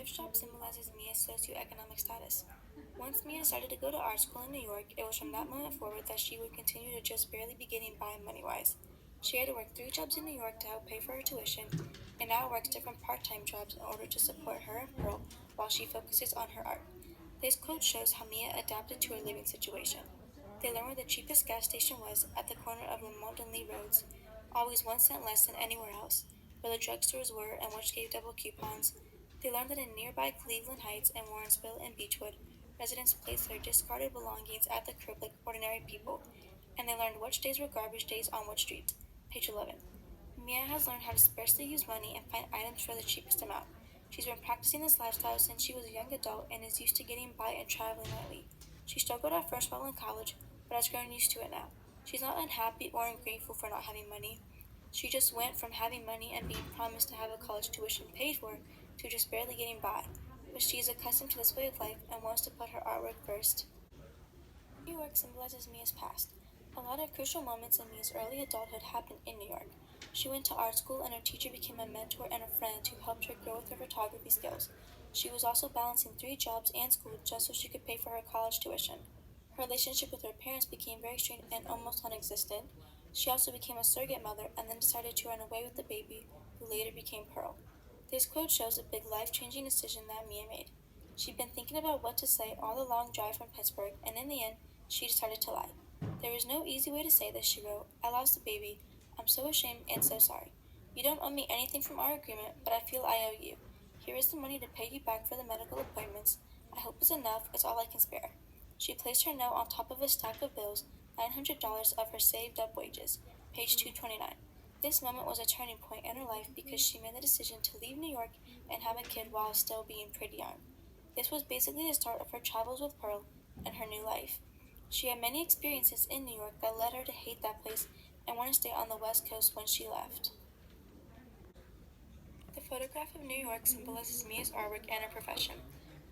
gift shop symbolizes Mia's socioeconomic status. Once Mia started to go to art school in New York, it was from that moment forward that she would continue to just barely be getting by money-wise. She had to work 3 jobs in New York to help pay for her tuition, and now works different part-time jobs in order to support her and Pearl while she focuses on her art. This quote shows how Mia adapted to her living situation. They learned where the cheapest gas station was at the corner of Lamont and Lee Roads, always 1 cent less than anywhere else, where the drugstores were and which gave double coupons. They learned that in nearby Cleveland Heights and Warrensville and Beechwood, residents placed their discarded belongings at the curb like ordinary people, and they learned which days were garbage days on which streets. Page 11. Mia has learned how to sparsely use money and find items for the cheapest amount. She's been practicing this lifestyle since she was a young adult and is used to getting by and traveling lightly. She struggled at first while in college, but has grown used to it now. She's not unhappy or ungrateful for not having money. She just went from having money and being promised to have a college tuition paid for to just barely getting by. But she is accustomed to this way of life and wants to put her artwork first. New York symbolizes Mia's past. A lot of crucial moments in Mia's early adulthood happened in New York. She went to art school and her teacher became a mentor and a friend who helped her grow with her photography skills. She was also balancing 3 jobs and school just so she could pay for her college tuition. Her relationship with her parents became very strained and almost non-existent. She also became a surrogate mother and then decided to run away with the baby, who later became Pearl. This quote shows a big life-changing decision that Mia made. She'd been thinking about what to say all the long drive from Pittsburgh, and in the end, she decided to lie. There is no easy way to say this, she wrote. I lost the baby. I'm so ashamed and so sorry. You don't owe me anything from our agreement, but I feel I owe you. Here is the money to pay you back for the medical appointments. I hope it's enough. It's all I can spare. She placed her note on top of a stack of bills, $900 of her saved up wages. Page 229. This moment was a turning point in her life because she made the decision to leave New York and have a kid while still being pretty young. This was basically the start of her travels with Pearl and her new life. She had many experiences in New York that led her to hate that place and want to stay on the West Coast when she left. The photograph of New York symbolizes Mia's artwork and her profession.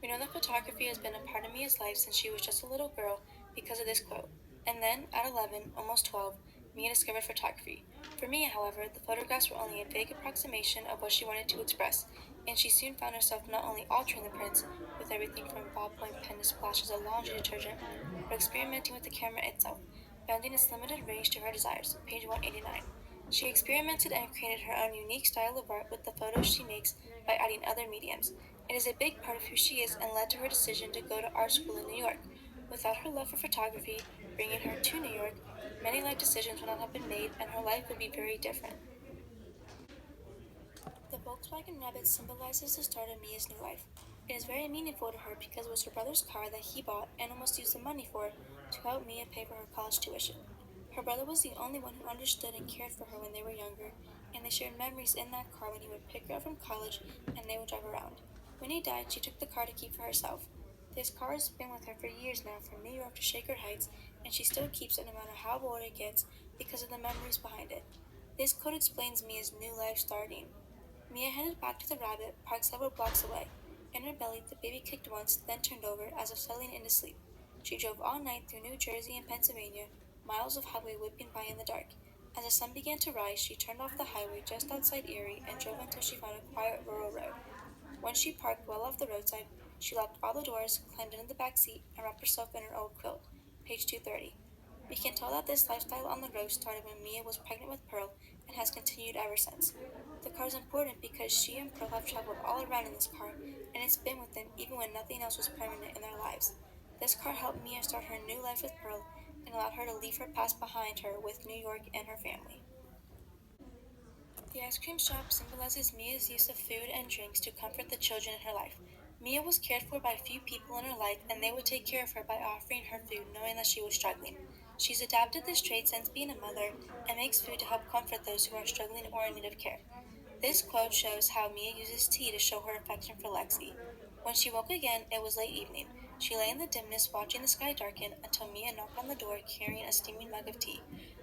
We know that photography has been a part of Mia's life since she was just a little girl because of this quote. And then, at 11, almost 12, Mia discovered photography. For Mia, however, the photographs were only a vague approximation of what she wanted to express, and she soon found herself not only altering the prints, with everything from ballpoint pen to splashes of laundry detergent, but experimenting with the camera itself, bending its limited range to her desires. Page 189. She experimented and created her own unique style of art with the photos she makes by adding other mediums. It is a big part of who she is and led to her decision to go to art school in New York. Without her love for photography bringing her to New York, many life decisions would not have been made and her life would be very different. The Volkswagen Rabbit symbolizes the start of Mia's new life. It is very meaningful to her because it was her brother's car that he bought and almost used the money for to help Mia pay for her college tuition. Her brother was the only one who understood and cared for her when they were younger, and they shared memories in that car when he would pick her up from college and they would drive around. When he died, she took the car to keep for herself. This car has been with her for years now, from New York to Shaker Heights, and she still keeps it no matter how old it gets because of the memories behind it. This quote explains Mia's new life starting. Mia headed back to the Rabbit, parked several blocks away. In her belly, the baby kicked once, then turned over, as if settling into sleep. She drove all night through New Jersey and Pennsylvania, miles of highway whipping by in the dark. As the sun began to rise, she turned off the highway just outside Erie and drove until she found a quiet rural road. Once she parked well off the roadside, she locked all the doors, climbed into the back seat, and wrapped herself in her old quilt. Page 230. We can tell that this lifestyle on the road started when Mia was pregnant with Pearl and has continued ever since. The car is important because she and Pearl have traveled all around in this car, and it's been with them even when nothing else was permanent in their lives. This car helped Mia start her new life with Pearl and allowed her to leave her past behind her with New York and her family. The ice cream shop symbolizes Mia's use of food and drinks to comfort the children in her life. Mia was cared for by few people in her life, and they would take care of her by offering her food, knowing that she was struggling. She's adapted this trait since being a mother and makes food to help comfort those who are struggling or in need of care. This quote shows how Mia uses tea to show her affection for Lexi. When she woke again, it was late evening. She lay in the dimness watching the sky darken until Mia knocked on the door carrying a steaming mug of tea.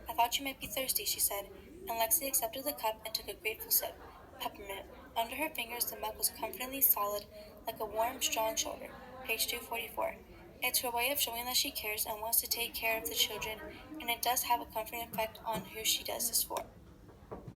I thought you might be thirsty, she said, and Lexi accepted the cup and took a grateful sip. Peppermint. Under her fingers, the mug was comfortingly solid, like a warm, strong shoulder. Page 244. It's her way of showing that she cares and wants to take care of the children, and it does have a comforting effect on who she does this for.